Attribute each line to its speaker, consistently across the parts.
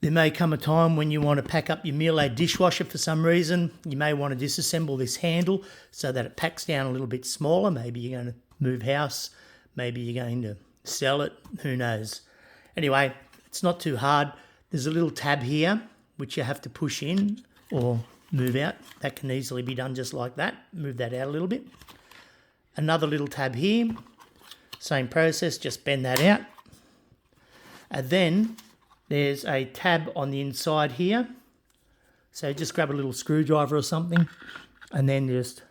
Speaker 1: There may come a time when you want to pack up your Miele dishwasher for some reason. You may want to disassemble this handle so that it packs down a little bit smaller. Maybe you're going to move house. Maybe you're going to sell it. Who knows? Anyway, it's not too hard. There's a little tab here which you have to push in or move out. That can easily be done just like that. Move that out a little bit. Another little tab here. Same process, just bend that out. And then there's a tab on the inside here. So just grab a little screwdriver or something and then just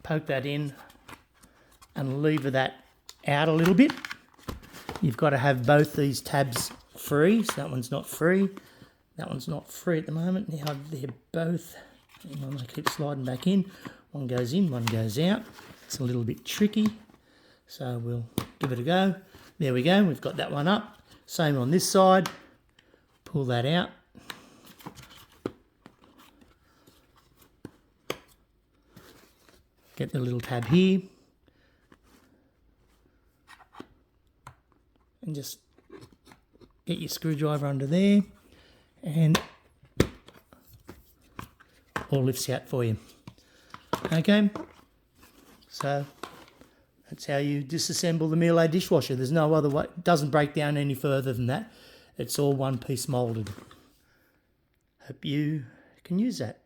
Speaker 1: poke that in and lever that out a little bit. You've got to have both these tabs free. So that one's not free. That one's not free at the moment. Now they're both, hang on, I keep sliding back in. One goes in, one goes out. It's a little bit tricky. So we'll give it a go. There we go, we've got that one up. Same on this side. Pull that out. Get the little tab here. And just get your screwdriver under there. And all lifts out for you. Okay, so that's how you disassemble the Miele dishwasher. There's no other way. It doesn't break down any further than that. It's all one piece moulded. Hope you can use that.